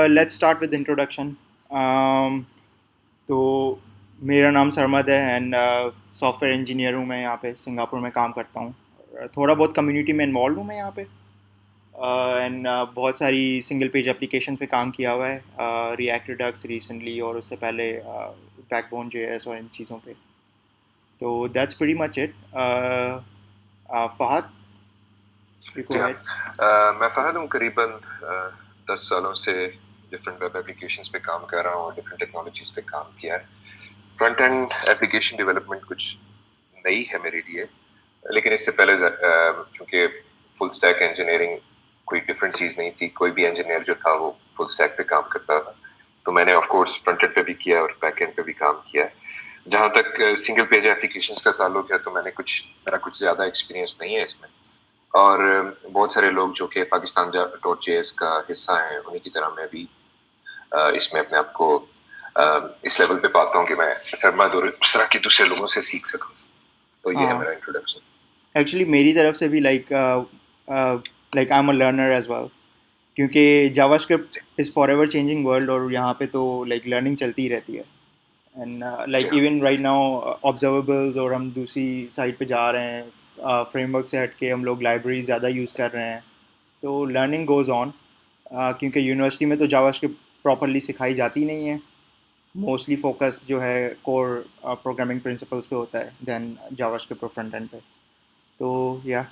Let's start with introduction. تو میرا نام سرمد ہے اینڈ سافٹ ویئر انجینئر ہوں. میں یہاں پہ سنگاپور میں کام کرتا ہوں. تھوڑا بہت کمیونٹی میں انوالو ہوں میں یہاں پہ. اینڈ بہت ساری سنگل پیج اپلیکیشن پہ کام کیا ہوا ہے. ریئیکٹ ریڈکس ریسنٹلی اور اس سے پہلے بیک بون جے ایس اور ان چیزوں پہ. تو that's pretty much it. Fahad you go جی اہیڈ. ہاں، میں فہد ہوں. قریباً 10 سالوں سے ڈفرینٹ ویب اپلیکیشنس پہ کام کر رہا ہوں اور ڈفرینٹ ٹیکنالوجیز پہ کام کیا ہے. فرنٹ اینڈ اپلیکیشن ڈیولپمنٹ کچھ نئی ہے میرے لیے، لیکن اس سے پہلے چونکہ فل اسٹیک انجینئرنگ کوئی ڈفرینٹ چیز نہیں تھی. کوئی بھی انجینئر جو تھا وہ فل اسٹیک پہ کام کرتا تھا، تو میں نے آف کورس فرنٹ اینڈ پہ بھی کیا اور بیک اینڈ پہ بھی کام کیا ہے. جہاں تک سنگل پیج اپلیکیشنس کا تعلق ہے تو میرا کچھ زیادہ ایکسپیرینس نہیں ہے اس میں. اور بہت سارے لوگ جو کہ پاکستان ڈاٹ جے ایس کا حصہ ہیں، انہیں کی طرح میں بھی اس میں اپنے آپ کو اس لیول پہ پاتا ہوں کہ میں سرمد اور اس طرح کے دوسرے لوگوں سے سیکھ سکوں. تو یہ ہے میرا انٹروڈکشن. ایکچولی میری طرف سے بھی like I am a learner as well, کیونکہ JavaScript is forever changing world اور یہاں پہ تو لائک لرننگ چلتی ہی رہتی ہے. اینڈ جی لائک ہاں. ایون رائٹ ناؤ آبزرویبلز اور ہم دوسری سائٹ پہ جا رہے ہیں. فریم ورک سے ہٹ کے ہم لوگ لائبریریز زیادہ یوز کر رہے ہیں. تو لرننگ گوز آن، کیونکہ یونیورسٹی میں تو جاوا اسکرپٹ پراپرلی سکھائی جاتی نہیں ہے. موسٹلی فوکس جو ہے کور پروگرامنگ پرنسپلس پہ ہوتا ہے دین جاوا اسکرپٹ اور فرنٹ اینڈ پہ. تو یا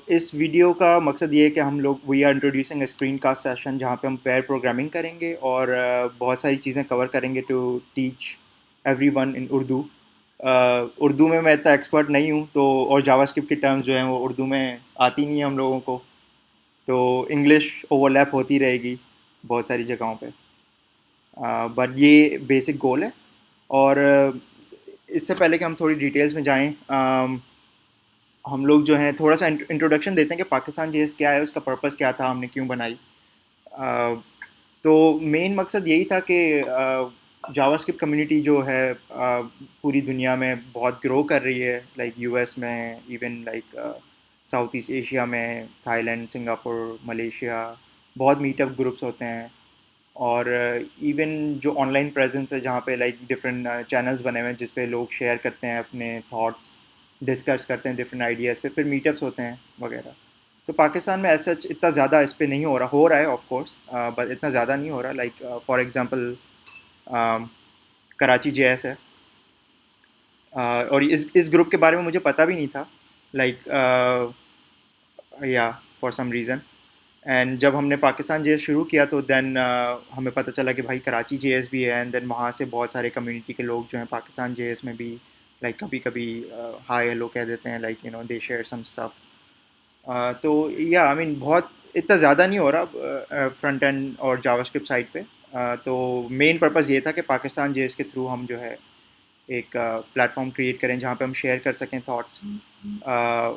اس ویڈیو کا مقصد یہ ہے کہ ہم لوگ we are introducing a screencast session جہاں پہ ہم پیر پروگرامنگ کریں گے اور بہت ساری چیزیں کور کریں گے ٹو ٹیچ ایوری ون ان اردو. اردو میں اتنا ایکسپرٹ نہیں ہوں تو، اور جاوا اسکرپٹ کی ٹرمز جو ہیں وہ اردو میں آتی نہیں ہیں ہم لوگوں کو، تو انگلش اوور لیپ ہوتی رہے گی بہت ساری جگہوں پہ. بٹ یہ بیسک گول ہے. اور اس سے پہلے کہ ہم تھوڑی ڈیٹیلس میں جائیں، ہم لوگ جو ہیں تھوڑا سا انٹروڈکشن دیتے ہیں کہ پاکستان جے ایس کیا ہے، اس کا پرپس کیا تھا، ہم نے کیوں بنائی. تو مین مقصد یہی تھا کہ جاوا اسکرپٹ کمیونٹی جو ہے پوری دنیا میں بہت گرو کر رہی ہے. لائک یو ایس میں، even like South East Asia میں، تھائی لینڈ، سنگاپور، ملیشیا، بہت میٹ اپ گروپس ہوتے ہیں. اور ایون جو آن لائن پریزنس ہے جہاں پہ لائک ڈفرینٹ چینلز بنے ہوئے ہیں جس پہ لوگ شیئر کرتے ہیں اپنے تھاٹس، ڈسکس کرتے ہیں ڈفرینٹ آئیڈیاز پہ، پھر میٹ اپس ہوتے ہیں وغیرہ. تو پاکستان میں ایسا اتنا زیادہ اس پہ نہیں ہو رہا ہے آف کورس، بٹ اتنا زیادہ نہیں ہو رہا. Like for example Karachi J S ہے. اور اس گروپ کے بارے میں مجھے پتہ بھی نہیں تھا، لائک یا فار سم ریزن. اینڈ جب ہم نے پاکستان جے ایس شروع کیا تو دین ہمیں پتہ چلا کہ بھائی کراچی جے ایس بھی ہے. اینڈ دین وہاں سے بہت سارے کمیونٹی کے لوگ جو ہیں پاکستان جے ایس میں بھی لائک کبھی کبھی ہائی ہیلو کہہ دیتے ہیں، like they share some stuff. تو یا آئی مین بہت اتنا زیادہ نہیں ہو رہا فرنٹ اینڈ اور جاوا اسکرپٹ سائٹ پہ. تو مین پرپز یہ تھا کہ پاکستان جے ایس کے تھرو ہم جو ہے ایک پلیٹ فارم کریٹ کریں جہاں پہ ہم شیئر کر سکیں تھاٹس.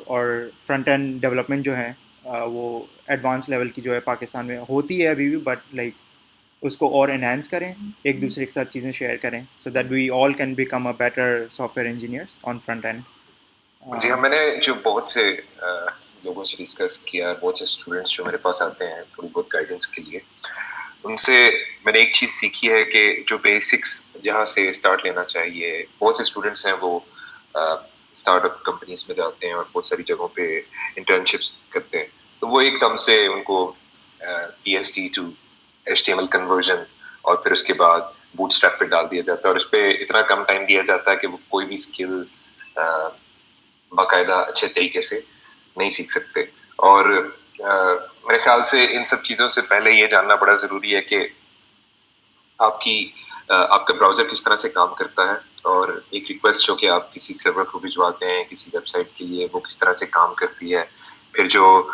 اور فرنٹ اینڈ ڈیولپمنٹ جو ہے وہ ایڈوانس لیول کی جو ہے پاکستان میں ہوتی ہے ابھی بھی، بٹ لائک اس کو اور انہینس کریں، ایک دوسرے کے ساتھ چیزیں شیئر کریں، so that we all can become a better software engineers on front end. جی ہاں، میں نے جو بہت سے لوگوں سے ڈسکس کیا، بہت سے اسٹوڈنٹس جو میرے پاس آتے ہیں تھوڑی بہت گائیڈنس کے لیے، ان سے میں نے ایک چیز سیکھی ہے کہ جو بیسکس جہاں سے اسٹارٹ لینا چاہیے. بہت سے اسٹوڈنٹس ہیں وہ اسٹارٹ اپ کمپنیز میں جاتے ہیں اور بہت ساری جگہوں پہ انٹرنشپس کرتے ہیں، تو وہ ایک دم سے ان کو P S D to H T M L conversion اور پھر اس کے بعد بوٹ اسٹریپ پہ ڈال دیا جاتا ہے، اور اس پہ اتنا کم ٹائم دیا جاتا ہے کہ وہ کوئی بھی اسکل باقاعدہ اچھے طریقے سے نہیں سیکھ سکتے. اور میرے خیال سے ان سب چیزوں سے پہلے یہ جاننا بڑا ضروری ہے کہ آپ کا براؤزر کس طرح سے کام کرتا ہے، اور ایک ریکویسٹ جو کہ آپ کسی سرور کو بھجواتے ہیں کسی ویب سائٹ کے لیے، وہ کس طرح سے کام کرتی ہے. پھر جو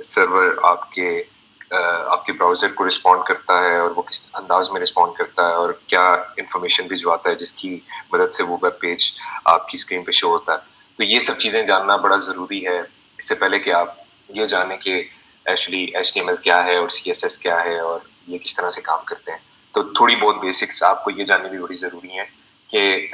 سرور آپ کے براؤزر کو رسپونڈ کرتا ہے اور وہ کس انداز میں رسپونڈ کرتا ہے، اور کیا انفارمیشن بھجواتا ہے جس کی مدد سے وہ ویب پیج آپ کی اسکرین پہ شو ہوتا ہے. تو یہ سب چیزیں جاننا بڑا ضروری ہے اس سے پہلے کہ آپ یہ جانیں کہ actually H T M L کیا ہے اور سی ایس ایس کیا ہے اور یہ کس طرح سے کام کرتے ہیں. تو تھوڑی بہت بیسکس آپ کو یہ جاننے بھی بڑی ضروری ہے کہ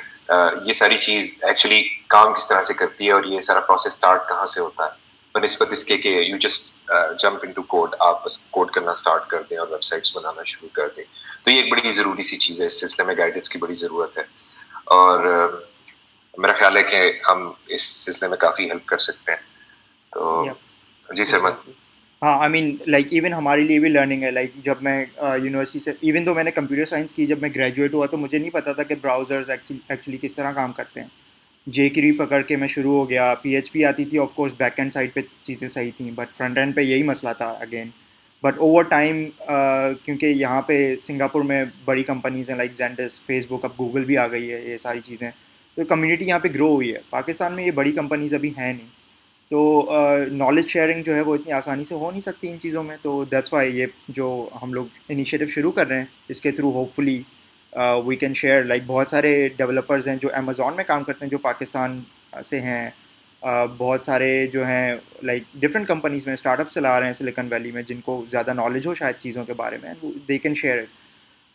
یہ ساری چیز ایکچولی کام کس طرح سے کرتی ہے اور یہ سارا پروسیس اسٹارٹ کہاں سے ہوتا ہے، بنسبت اس کے کہ you just jump into code, آپ بس کوڈ کرنا اسٹارٹ کر دیں اور ویب سائٹس بنانا شروع کر دیں. تو یہ ایک بڑی ضروری سی چیز ہے, اس سلسلے میں گائیڈنس کی بڑی ضرورت ہے, اور میرا خیال ہے کہ ہم اس سلسلے میں کافی ہیلپ کر سکتے ہیں. تو جی سرمد. ہاں آئی مین لائک ایون ہمارے لیے بھی لرننگ ہے. لائک جب میں یونیورسٹی سے, ایون تو میں نے کمپیوٹر سائنس کی, جب میں گریجویٹ ہوا تو مجھے نہیں پتا تھا کہ براؤزرز ایکچولی کس طرح کام کرتے ہیں. جے کیوری پکڑ کے میں شروع ہو گیا, پی ایچ پی آتی تھی, of course back and side پہ چیزیں صحیح تھیں, بٹ فرنٹ اینڈ پہ یہی مسئلہ تھا اگین. بٹ اوور ٹائم کیونکہ یہاں پہ سنگاپور میں بڑی کمپنیز ہیں لائک زینڈس, فیس بک, اب گوگل بھی آ گئی ہے, یہ ساری چیزیں, تو کمیونٹی یہاں پہ گرو ہوئی ہے. پاکستان میں یہ بڑی کمپنیز ابھی ہیں نہیں, تو نالج شیئرنگ جو ہے وہ اتنی آسانی سے ہو نہیں سکتی ان چیزوں میں. تو دیٹس وائی یہ جو ہم لوگ انیشیٹو شروع کر رہے ہیں, اس کے through hopefully we can share. Like بہت سارے ڈیولپرز ہیں جو امیزون میں کام کرتے ہیں جو پاکستان سے ہیں, بہت سارے جو ہیں لائک ڈفرینٹ کمپنیز میں اسٹارٹ اپس چلا رہے ہیں سلیکن ویلی میں, جن کو زیادہ نالج ہو شاید چیزوں کے بارے میں, دے کین شیئر اٹ.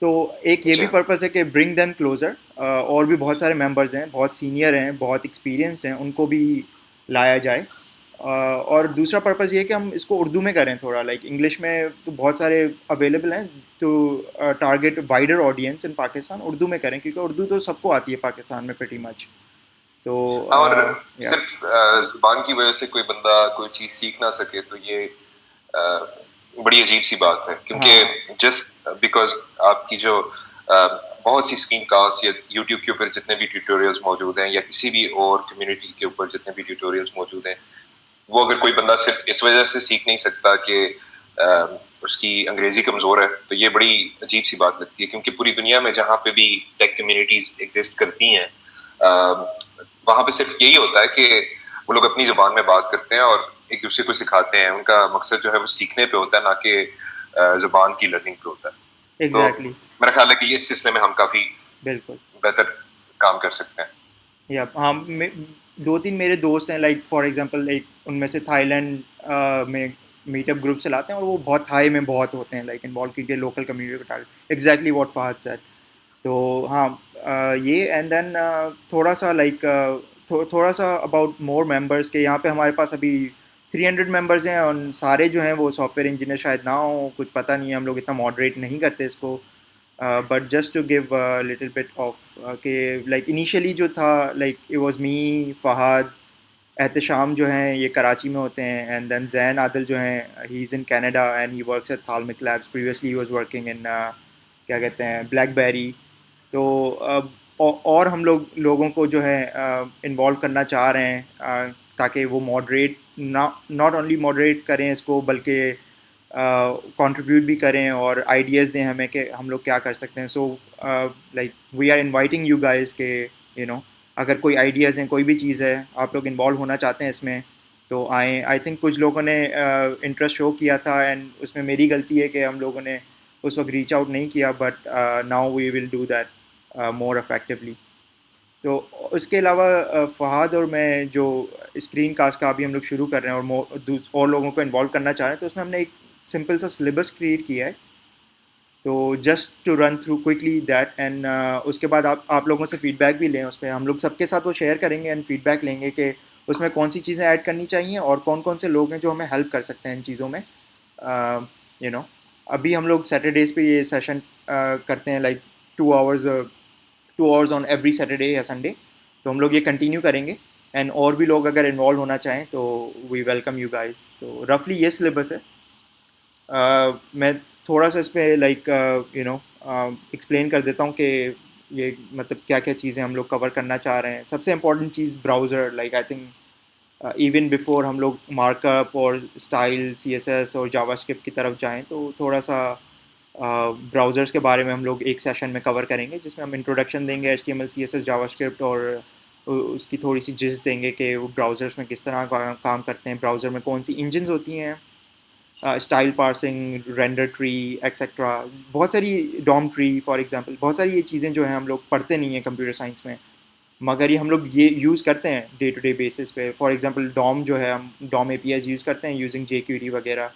تو ایک یہ بھی پرپز ہے کہ برنگ دیم کلوزر. اور بھی بہت سارے ممبرز ہیں, بہت سینئر ہیں, بہت ایکسپیرینسڈ ہیں, ان کو بھی لایا جائے. اور دوسرا پرپز یہ ہے کہ ہم اس کو اردو میں کریں تھوڑا. لائک انگلش میں تو بہت سارے اویلیبل ہیں, تو ٹارگیٹ وائڈر آڈینس ان پاکستان. اردو میں کریں کیونکہ اردو تو سب کو آتی ہے پاکستان میں پریٹی مچ. تو اور صرف زبان کی وجہ سے کوئی بندہ کوئی چیز سیکھ نہ سکے تو یہ بڑی عجیب سی بات ہے, کیونکہ جسٹ بیکاز آپ کی جو بہت سی اسکرین کاسٹ یا یوٹیوب کے اوپر جتنے بھی ٹیوٹوریلز موجود ہیں, یا کسی بھی اور کمیونٹی کے اوپر جتنے بھی ٹیوٹوریلز موجود ہیں, وہ اگر کوئی بندہ صرف اس وجہ سے سیکھ نہیں سکتا کہ اس کی انگریزی کمزور ہے, تو یہ بڑی عجیب سی بات لگتی ہے. کیونکہ پوری دنیا میں جہاں پہ بھی ٹیک کمیونٹیز ایگزسٹ کرتی ہیں, وہاں پہ صرف یہی ہوتا ہے کہ وہ لوگ اپنی زبان میں بات کرتے ہیں اور ایک دوسرے کو سکھاتے ہیں. ان کا مقصد جو ہے وہ سیکھنے پہ ہوتا ہے, نہ کہ زبان کی لرننگ پہ ہوتا ہے. تو میرا خیال ہے کہ یہ اس سلسلے میں ہم کافی بالکل بہتر کام کر سکتے ہیں. یا ہاں, دو تین میرے دوست ہیں لائک فار ایگزامپل, ایک ان میں سے تھائی لینڈ میں میٹ اپ گروپ چلاتے ہیں, اور وہ بہت تھائی میں بہت ہوتے ہیں لائک انوالو, کیونکہ لوکل کمیونٹی کو target, exactly what Fahad said. تو ہاں یہ, اینڈ دین تھوڑا سا لائک تھوڑا سا اباؤٹ مور ممبرس کے. یہاں پہ ہمارے پاس ابھی 300 ممبرز ہیں, اور سارے جو ہیں وہ سافٹ ویئر انجینئر شاید نہ ہوں, کچھ پتہ نہیں ہے, ہم لوگ اتنا ماڈریٹ نہیں کرتے اس کو. But just to give little bit of کہ لائک انیشیلی جو تھا like it was me, Fahad, Ehtisham جو ہیں یہ کراچی میں ہوتے ہیں, اینڈ دین زین عادل جو ہیں he is in Canada and he works at Thalmic Labs. Previously he was working in کیا کہتے ہیں بلیک بیری. تو اور ہم لوگوں کو جو ہے انوالو کرنا چاہ رہے ہیں, تاکہ وہ ماڈریٹ ناٹ اونلی ماڈریٹ کریں اس کو, بلکہ کنٹریبیوٹ بھی کریں اور آئیڈیاز دیں ہمیں کہ ہم لوگ کیا کر سکتے ہیں. So like we are inviting you guys کہ یو نو اگر کوئی آئیڈیاز ہیں, کوئی بھی چیز ہے, آپ لوگ انوالو ہونا چاہتے ہیں اس میں, تو آئیں. آئی تھنک کچھ لوگوں نے انٹرسٹ شو کیا تھا, اینڈ اس میں میری غلطی ہے کہ ہم لوگوں نے اس وقت ریچ آؤٹ نہیں کیا, but now we will do that more effectively. تو اس کے علاوہ فہد اور میں جو اسکرین کاسٹ کا ابھی ہم لوگ شروع کر رہے ہیں اور لوگوں کو انوالو کرنا چاہ رہے ہیں, تو اس میں ہم نے ایک سمپل سا سلیبس کریٹ کیا ہے. تو just to run through quickly that, and اس کے بعد آپ لوگوں سے فیڈ بیک بھی لیں اس پہ. ہم لوگ سب کے ساتھ وہ شیئر کریں گے اینڈ فیڈ بیک لیں گے کہ اس میں کون سی چیزیں ایڈ کرنی چاہیے, اور کون کون سے لوگ ہیں جو ہمیں ہیلپ کر سکتے ہیں ان چیزوں میں. یو نو ابھی ہم لوگ سیٹرڈیز پہ یہ سیشن کرتے ہیں like 2 hours on every Saturday یا سنڈے, تو ہم لوگ یہ کنٹینیو کریں گے. اینڈ اور بھی لوگ اگر انوالو ہونا چاہیں تو وی ویلکم یو گائز. تو رفلی یہ سلیبس ہے. میں تھوڑا سا اس پہ لائک یو نو ایکسپلین کر دیتا ہوں کہ یہ مطلب کیا کیا چیزیں ہم لوگ کور کرنا چاہ رہے ہیں. سب سے امپورٹنٹ چیز browser. Like I think even before ہم لوگ مارک اپ اور اسٹائل سی ایس ایس اور جاوا اسکرپٹ کی طرف جائیں, تو تھوڑا سا براؤزرس کے بارے میں ہم لوگ ایک سیشن میں کور کریں گے, جس میں ہم انٹروڈکشن دیں گے H T M L C S S JavaScript, اور اس کی تھوڑی سی جز دیں گے کہ وہ براؤزرس میں کس طرح کام کرتے ہیں, براؤزر میں کون سی انجنز ہوتی ہیں, style parsing, render tree etcetera, بہت ساری ڈوم ٹری فار ایگزامپل. بہت ساری یہ چیزیں جو ہیں ہم لوگ پڑھتے نہیں ہیں کمپیوٹر سائنس میں, مگر یہ ہم لوگ یہ یوز کرتے ہیں ڈے ٹو ڈے بیسس پہ. فار ایگزامپل ڈوم جو ہے, ہم ڈوم اے پی آئیز یوز کرتے ہیں یوزنگ جے کیوری وغیرہ,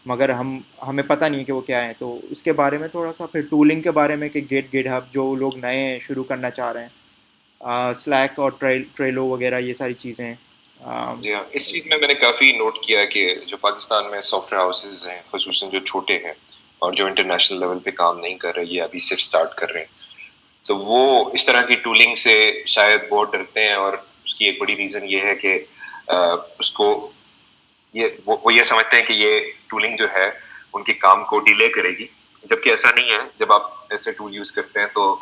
مگر ہمیں پتہ نہیں ہے کہ وہ کیا ہیں. تو اس کے بارے میں تھوڑا سا, پھر ٹولنگ کے بارے میں کہ گیٹ ہب جو لوگ نئے شروع کرنا چاہ رہے ہیں, سلیک اور ٹریلو وغیرہ یہ ساری چیزیں. جی ہاں، اس چیز میں نے کافی نوٹ کیا ہے کہ جو پاکستان میں سافٹ ویئر ہاؤسز ہیں، خصوصاً جو چھوٹے ہیں اور جو انٹرنیشنل لیول پہ کام نہیں کر رہے، یہ ابھی صرف اسٹارٹ کر رہے ہیں، تو وہ اس طرح کی ٹولنگ سے شاید بہت ڈرتے ہیں، اور اس کی ایک بڑی ریزن یہ ہے کہ اس کو وہ یہ سمجھتے ہیں کہ یہ ٹولنگ جو ہے ان کے کام کو ڈیلے کرے گی، جبکہ ایسا نہیں ہے. جب آپ ایسے ٹول یوز کرتے ہیں تو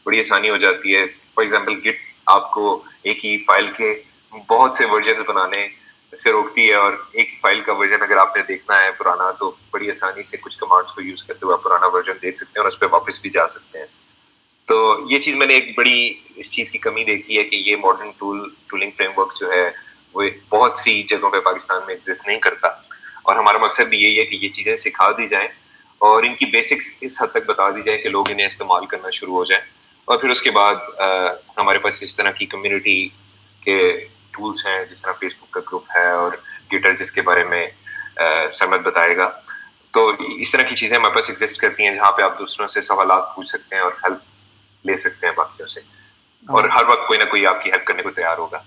بڑی آسانی ہو جاتی ہے. فار ایگزامپل گٹ آپ کو ایک ہی فائل کے بہت سے ورژنز بنانے سے روکتی ہے، اور ایک فائل کا ورژن اگر آپ نے دیکھنا ہے پرانا، تو بڑی آسانی سے کچھ کمانڈس کو یوز کرتے ہوئے آپ پرانا ورژن دیکھ سکتے ہیں اور اس پہ واپس بھی جا سکتے ہیں. تو یہ چیز میں نے ایک بڑی اس چیز کی کمی دیکھی ہے کہ یہ ماڈرن ٹولنگ فریم ورک جو ہے وہ بہت سی جگہوں پہ پاکستان میں ایگزسٹ نہیں کرتا، اور ہمارا مقصد بھی یہی ہے کہ یہ چیزیں سکھا دی جائیں اور ان کی بیسکس اس حد تک بتا دی جائیں کہ لوگ انہیں استعمال کرنا شروع ہو جائیں. اور پھر اس کے بعد ہمارے پاس اس طرح کی کمیونٹی کے ٹولس ہیں، جس طرح فیس بک کا گروپ ہے اور ٹویٹر جس کے بارے میں سرمد بتائے گا. تو اس طرح کی چیزیں ہمارے پاس ایگزسٹ کرتی ہیں جہاں پہ آپ دوسروں سے سوالات پوچھ سکتے ہیں اور ہیلپ لے سکتے ہیں باقیوں سے، اور ہر وقت کوئی نہ کوئی آپ کی ہیلپ کرنے کو تیار ہوگا.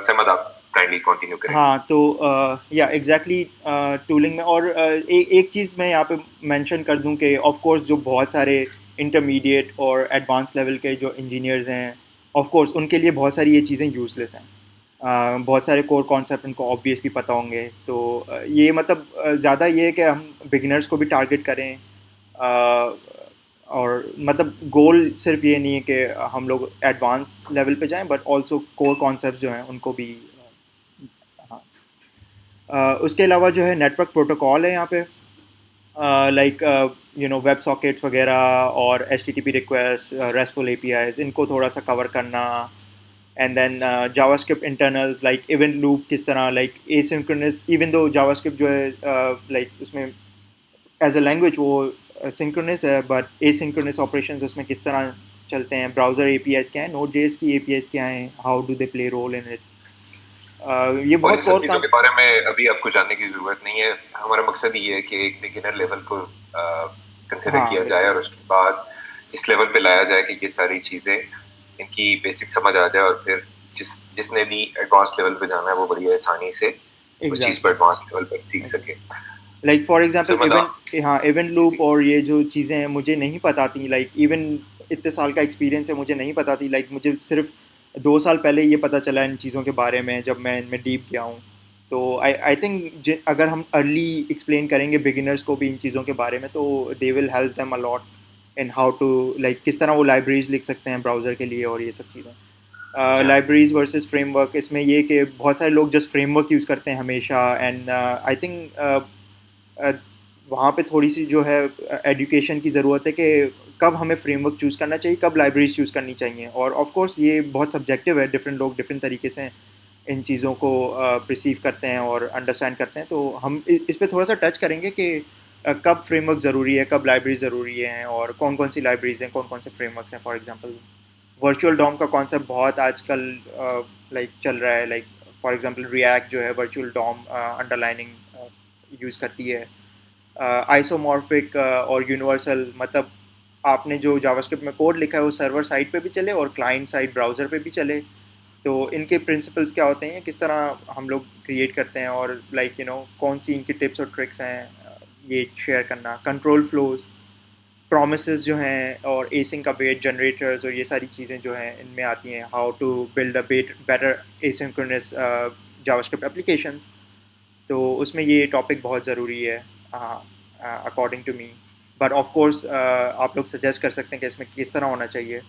سرمد آپ کائنڈلی کنٹینیو کریں. ہاں تو یا ایگزیکٹلی ٹولنگ میں، اور ایک چیز میں یہاں پہ مینشن کر دوں کہ آف کورس جو بہت سارے انٹرمیڈیٹ اور ایڈوانس لیول کے جو انجینئرز ہیں، آف کورس ان کے لیے بہت ساری یہ چیزیں یوز لیس ہیں. بہت سارے کور کانسیپٹ ان کو آبویسلی پتہ ہوں گے. تو یہ مطلب زیادہ یہ ہے کہ ہم بگنرس کو بھی ٹارگیٹ کریں، اور مطلب گول صرف یہ نہیں ہے کہ ہم لوگ ایڈوانس لیول پہ جائیں، بٹ آلسو کور کانسیپٹ جو ہیں ان کو بھی. اس کے علاوہ جو ہے نیٹ ورک پروٹوکال ہے یہاں پہ، لائک ویب ساکٹس وغیرہ اور H T T P request, RESTful A P Is, ان کو تھوڑا سا کور کرنا. And then JavaScript internals like event loop کس طرح، like asynchronous, even though JavaScript جو ہے لائک اس میں ایز اے لینگویج وہ سنکرونس ہے، بٹ اے سنکرونس آپریشنز اس میں کس طرح چلتے ہیں، براؤزر اے پی آئیز کیا ہیں، نوٹ جے ایس کی اے پی آئیز کیا ہیں، how do they play role in it. یہ اور ان بہت سب کور چیزوں کام. کے بارے میں ابھی آپ کو جاننے کی ضرورت نہیں ہے. ہمارا مقصد یہ ہے کہ ایک بگنر لیول کو کنسیڈر ہاں کیا جائے، بالکل. اور اس کے بعد اس لیول پہ لایا جائے کہ یہ ساری چیزیں ان کی بیسک سمجھ آ جائے، اور پھر جس نے بھی ایڈوانس لیول پہ جانا ہے وہ بڑی آسانی سے اس چیز کو ایگزیکٹلی ایڈوانس لیول پر سیکھ سکے. لائک فار ایگزامپل سمجھ ایونٹ، ہاں ایونٹ جی جی لوپ اور یہ جو چیزیں ہیں مجھے نہیں پتہ تھیں. لائک ایون اتنے سال کا ایکسپیرینس ہے، مجھے نہیں پتہ تھی. لائک مجھے صرف 2 سال پہلے یہ پتہ چلا ان چیزوں کے بارے میں جب میں ان میں ڈیپ گیا ہوں. تو آئی تھنک اگر ہم ارلی ایکسپلین کریں گے بگنرس کو بھی ان چیزوں کے بارے میں، تو they will help them a lot in how to, like کس طرح وہ لائبریریز لکھ سکتے ہیں براؤزر کے لیے اور یہ سب چیزیں. جی لائبریریز ورسز فریم ورک، اس میں یہ کہ بہت سارے لوگ جسٹ فریم ورک یوز کرتے ہیں ہمیشہ. اینڈ آئی تھنک وہاں پہ تھوڑی سی جو ہے ایجوکیشن کی ضرورت ہے کہ کب ہمیں فریم ورک چوز کرنا چاہیے، کب لائبریریز چوز کرنی چاہیے. اور آف کورس یہ بہت سبجیکٹیو ہے، ڈفرینٹ لوگ ڈفرینٹ طریقے سے ان چیزوں کو پرسیو کرتے ہیں اور انڈرسٹینڈ کرتے ہیں. تو ہم اس پہ تھوڑا سا ٹچ کریں گے کہ کب فریم ورک ضروری ہے، کب لائبریری ضروری ہے، اور کون کون سی لائبریریز ہیں، کون کون سے فریم ورکس ہیں. فار ایگزامپل ورچوئل ڈوم کا کانسیپٹ بہت آج کل لائک چل رہا ہے. لائک فار ایگزامپل ریئیکٹ جو ہے ورچوئل ڈوم انڈر لائننگ یوز کرتی ہے. آئسومورفک اور یونیورسل، مطلب آپ نے جو جاوا اسکرپٹ میں کوڈ لکھا ہے وہ سرور سائٹ پہ بھی چلے اور کلائنٹ سائٹ براؤزر پہ بھی چلے. تو ان کے پرنسپلس کیا ہوتے ہیں، کس طرح ہم لوگ کریٹ کرتے ہیں، اور لائک کون سی ان کی ٹپس اور ٹرکس ہیں، یہ شیئر کرنا. کنٹرول فلوز، پرومسز جو ہیں، اور ایسنگ کا ویٹ جنریٹرز، اور یہ ساری چیزیں جو ہیں ان میں آتی ہیں. How to build a better asynchronous JavaScript applications. تو اس میں یہ ٹاپک بہت ضروری ہے according to me. But of course آپ لوگ سجیسٹ کر سکتے ہیں کہ اس میں کس طرح ہونا چاہیے.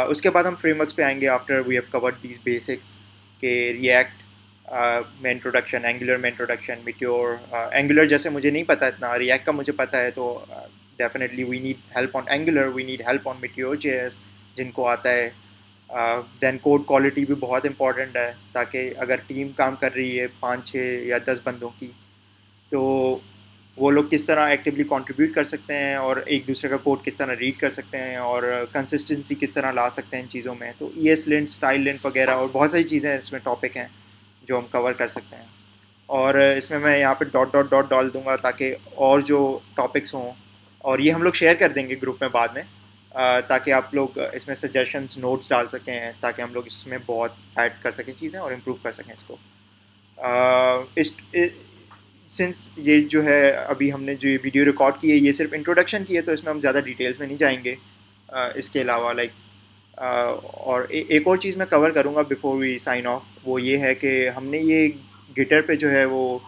اس کے بعد ہم فریم ورکس پہ آئیں گے after we have covered these basics, کہ ریئیکٹ میں انٹروڈکشن، اینگولر میں انٹروڈکشن، میٹیور. اینگولر جیسے مجھے نہیں پتہ اتنا، ریئیکٹ کا مجھے پتہ ہے. تو definitely we need help on Angular, we need help on Meteor J S جن کو آتا ہے. دین کوڈ کوالٹی بھی بہت امپورٹنٹ ہے، تاکہ اگر ٹیم کام کر رہی ہے 5 6 یا 10 بندوں کی، تو وہ لوگ کس طرح ایکٹیولی کنٹریبیوٹ کر سکتے ہیں، اور ایک دوسرے کا کوڈ کس طرح ریڈ کر سکتے ہیں، اور کنسسٹنسی کس طرح لا سکتے ہیں ان چیزوں میں. تو E S lint, style lint وغیرہ، اور بہت ساری چیزیں اس میں ٹاپک ہیں جو ہم کور کر سکتے ہیں. اور اس میں یہاں پہ ڈاٹ ڈاٹ ڈاٹ ڈال دوں گا تاکہ اور جو ٹاپکس ہوں، اور یہ ہم لوگ شیئر کر دیں گے گروپ میں بعد میں. تاکہ آپ لوگ اس میں سجیشنس نوٹس ڈال سکیں تاکہ ہم لوگ اس میں بہت ایڈ کر سکیں چیزیں اور امپروو کر سکیں اس کو. اس سنس یہ جو ہے ابھی ہم نے جو یہ ویڈیو ریکارڈ کی ہے یہ صرف انٹروڈکشن کی ہے تو اس میں ہم زیادہ ڈیٹیلس میں نہیں جائیں گے. اس کے علاوہ لائک اور ایک اور چیز میں کور کروں گا بیفور وی سائن آف, وہ یہ ہے کہ ہم نے یہ گٹر پہ جو ہے وہ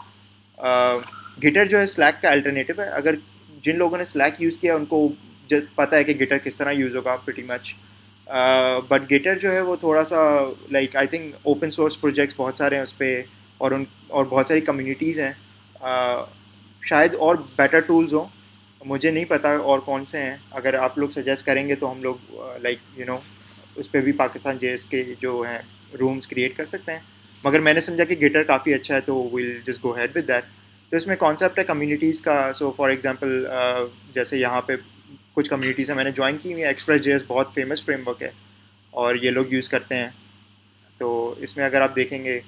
گٹر جو ہے سلیک کا الٹرنیٹیو ہے. اگر جن لوگوں نے سلیک یوز کیا ان کو پتہ ہے کہ گٹر کس طرح یوز ہوگا پریٹی مچ, بٹ گٹر جو ہے وہ تھوڑا سا like I think open source projects بہت سارے ہیں اس پہ اور بہت ساری کمیونٹیز ہیں. شاید اور بیٹر ٹولز ہوں, مجھے نہیں پتہ اور کون سے ہیں. اگر آپ لوگ سجیسٹ کریں گے تو ہم لوگ لائک اس پہ بھی پاکستان جے ایس کے جو ہیں رومز کریٹ کر سکتے ہیں. مگر میں نے سمجھا کہ گٹر کافی اچھا ہے تو well just go ahead with that. تو اس میں کانسیپٹ ہے کمیونٹیز کا. سو فار ایگزامپل جیسے یہاں پہ کچھ کمیونٹیز ہیں میں نے جوائن کی ہوئی ہیں. ایکسپریس جے ایس بہت فیمس فریم ورک ہے اور یہ لوگ یوز کرتے ہیں. تو اس میں اگر آپ دیکھیں گے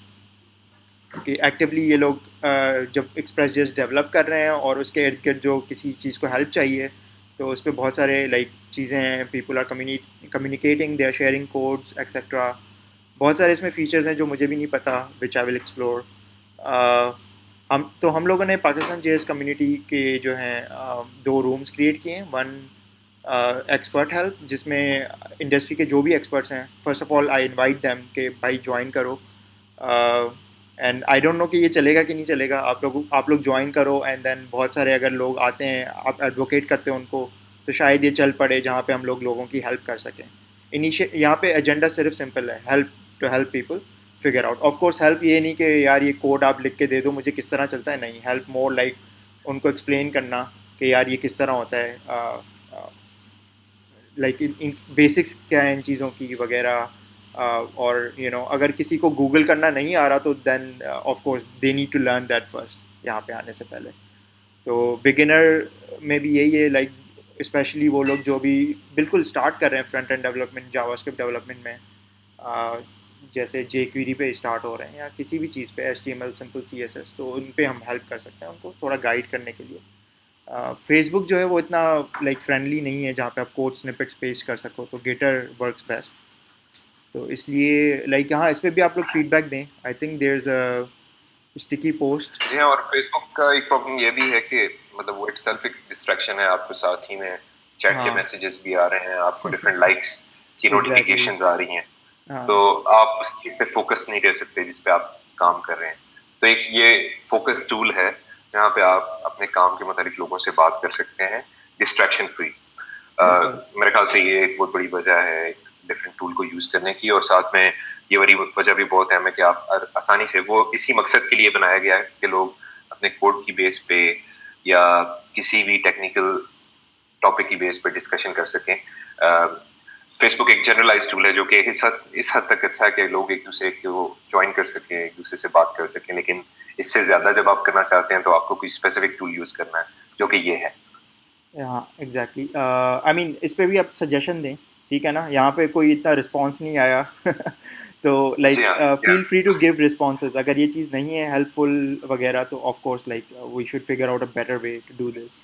کہ ایکٹیولی یہ لوگ جب ایکسپریس جے ایس ڈیولپ کر رہے ہیں اور اس کے ارد گرد جو کسی چیز کو ہیلپ چاہیے تو اس پہ بہت سارے لائک چیزیں ہیں. People are communicating, they are sharing codes etcetera. بہت سارے اس میں فیچرز ہیں جو مجھے بھی نہیں پتہ وچ آئی ول ایکسپلور. ہم لوگوں نے پاکستان جے ایس کمیونٹی کے جو ہیں 2 رومز کریٹ کیے ہیں. ون ایکسپرٹ ہیلپ جس میں انڈسٹری کے جو بھی ایکسپرٹس ہیں, first of all I invite them کہ بھائی جوائن کرو. اینڈ آئی ڈونٹ نو کہ یہ چلے گا کہ نہیں چلے گا. آپ لوگ جوائن کرو اینڈ دین بہت سارے اگر لوگ آتے ہیں آپ ایڈوکیٹ کرتے ہو ان کو تو شاید یہ چل پڑے جہاں پہ ہم لوگوں کی ہیلپ کر سکیں. یہاں پہ ایجنڈا صرف سمپل ہے, help to help people figure out. Of course help یہ نہیں کہ یار یہ کوڈ آپ لکھ کے دے دو مجھے کس طرح چلتا ہے, نہیں. ہیلپ مور لائک ان کو ایکسپلین کرنا کہ یار یہ کس طرح ہوتا ہے, لائک ان بیسکس کیا ہیں ان چیزوں کی وغیرہ. اور اگر کسی کو گوگل کرنا نہیں آ رہا تو then of course they need to learn that first یہاں پہ آنے سے پہلے. تو بگنر میں بھی یہی ہے لائک اسپیشلی وہ لوگ جو بھی بالکل اسٹارٹ کر رہے ہیں فرنٹ اینڈ ڈیولپمنٹ جاوا اسکرپٹ ڈیولپمنٹ میں, جیسے جے کویری پہ اسٹارٹ ہو رہے ہیں یا کسی بھی چیز پہ H T M L simple C S S, تو ان پہ ہم ہیلپ کر سکتے ہیں ان کو تھوڑا گائڈ کرنے کے لیے. فیس بک جو ہے وہ اتنا لائک فرینڈلی نہیں ہے جہاں پہ آپ کوڈ سنپٹس پیش کر سکو, تو گیٹر ورکس بیسٹ. تو اس لیے لائک ہاں اس پہ بھی آپ لوگ فیڈ بیک دیں. I think there is a sticky post. جی ہاں, اور فیس بک کا ایک پرابلم یہ بھی ہے کہ مطلب وہ اٹ سیلف ایک ڈسٹریکشن ہے. آپ کو ساتھ ہی میں چیٹ کے میسیجز بھی آ رہے ہیں, آپ کو ڈفرینٹ لائکس کی نوٹیفیکیشنز آ رہی ہیں, تو آپ اس چیز پہ فوکس نہیں کر سکتے جس پہ آپ کام کر رہے ہیں. تو ایک یہ فوکس ٹول ہے جہاں پہ آپ اپنے کام کے متعلق لوگوں سے بات کر سکتے ہیں ڈسٹریکشن فری. میرے خیال سے یہ ایک بہت بڑی وجہ ہے ڈفرینٹ ٹول کو یوز کرنے کی. اور ساتھ میں یہ بڑی وجہ بھی بہت اہم ہے کہ آپ آسانی سے, وہ اسی مقصد کے لیے بنایا گیا ہے کہ لوگ اپنے کوڈ کی بیس پہ یا کسی بھی ٹیکنیکل ٹاپک کی بیس پہ ڈسکشن کر سکیں. فیس بک ایک جنرلائز ٹول ہے جو کہ اس حد تک اچھا ہے کہ لوگ ایک دوسرے کو جوائن کر سکیں, ایک دوسرے سے بات کر سکیں, لیکن اس سے زیادہ جب آپ کرنا چاہتے ہیں تو آپ کو کوئی اسپیسیفک ٹول یوز کرنا ہے جو کہ یہ ہے. ہاں ایگزیکٹلی. آئی مین اس پہ بھی آپ سجیشن دیں, ٹھیک ہے نا. یہاں پہ کوئی اتنا رسپانس نہیں آیا تو like feel free to give responses. اگر یہ چیز نہیں ہے ہیلپ فل وغیرہ تو of course like we should figure out a better way to do this.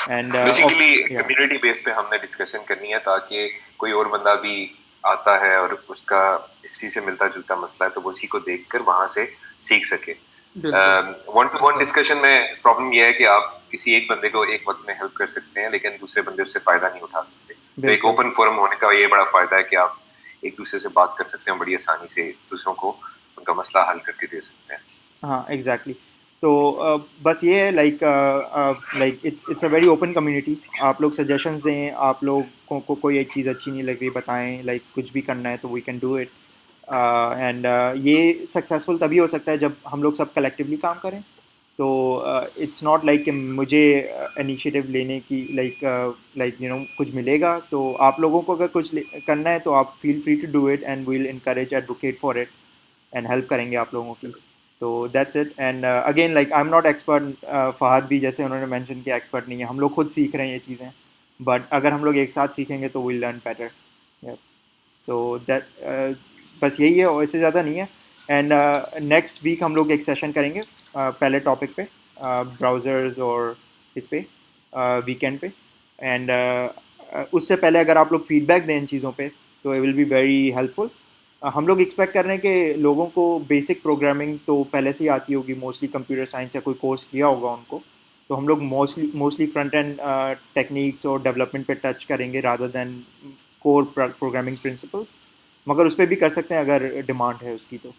And basically community base پہ ہم نے ڈسکشن کرنی ہے تاکہ کوئی اور بندہ بھی آتا ہے اور اس کا اسی سے ملتا جلتا مسئلہ ہے تو وہ اسی کو دیکھ کر وہاں سے سیکھ سکے. ون ٹو ون ڈسکشن میں پرابلم یہ ہے کہ آپ کسی ایک بندے کو ایک وقت میں ہیلپ کر سکتے ہیں لیکن دوسرے بندے اس سے فائدہ نہیں اٹھا سکتے. تو ایک اوپن فورم ہونے کا یہ بڑا فائدہ ہے کہ آپ ایک دوسرے سے بات کر سکتے ہیں, بڑی آسانی سے دوسروں کو ان کا مسئلہ حل کر کے دے سکتے ہیں. ہاں ایگزیکٹلی. تو بس یہ ہے like it's a very open community. آپ لوگ سجیشنز دیں, آپ لوگوں کو کوئی ایک چیز اچھی نہیں لگ رہی بتائیں, لائک کچھ بھی کرنا ہے تو we can do it. And یہ سکسیزفل تبھی ہو سکتا ہے جب ہم لوگ سب کلیکٹیولی کام کریں. تو اٹس ناٹ لائک کہ مجھے انیشیٹو لینے کی لائک کچھ ملے گا, تو آپ لوگوں کو اگر کچھ کرنا ہے تو آپ feel free to do it and we'll encourage advocate for it and help کریں گے آپ لوگوں کی. تو that's it. And again like I am not expert. Fahad بھی جیسے انہوں نے مینشن کیا ایکسپرٹ نہیں ہے, ہم لوگ خود سیکھ رہے ہیں یہ چیزیں, بٹ اگر ہم لوگ ایک ساتھ سیکھیں گے تو we'll learn better. So that بس یہی ہے, اور اس سے زیادہ نہیں ہے. اینڈ نیکسٹ ویک ہم لوگ ایک سیشن کریں گے پہلے ٹاپک پہ براؤزرز اور اس پہ ویکینڈ پہ. اینڈ اس سے پہلے اگر آپ لوگ فیڈ بیک دیں ان چیزوں پہ تو it will be very helpful. ہم لوگ ایکسپیکٹ کر رہے ہیں کہ لوگوں کو بیسک پروگرامنگ تو پہلے سے ہی آتی ہوگی, موسٹلی کمپیوٹر سائنس یا کوئی کورس کیا ہوگا ان کو, تو ہم لوگ موسٹلی فرنٹ اینڈ ٹیکنیکس اور ڈیولپمنٹ پہ ٹچ کریں گے رادر دین کور پروگرامنگ پرنسپلس, مگر اس پہ بھی کر سکتے ہیں اگر ڈیمانڈ ہے اس کی تو.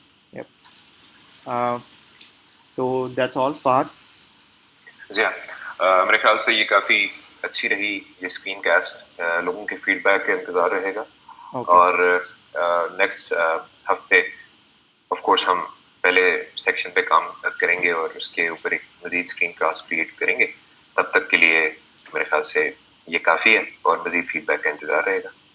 تو دیٹس آل. فہد. جی ہاں, میرے خیال سے یہ کافی اچھی رہی یہ اسکرین کاسٹ. لوگوں کے فیڈ بیک کا انتظار رہے گا, اوکے. اور نیکسٹ ہفتے آف کورس ہم پہلے سیکشن پہ کام کریں گے اور اس کے اوپر ایک مزید اسکرین کاسٹ کریٹ کریں گے. تب تک کے لیے میرے خیال سے یہ کافی ہے, اور مزید فیڈ بیک کا انتظار رہے گا.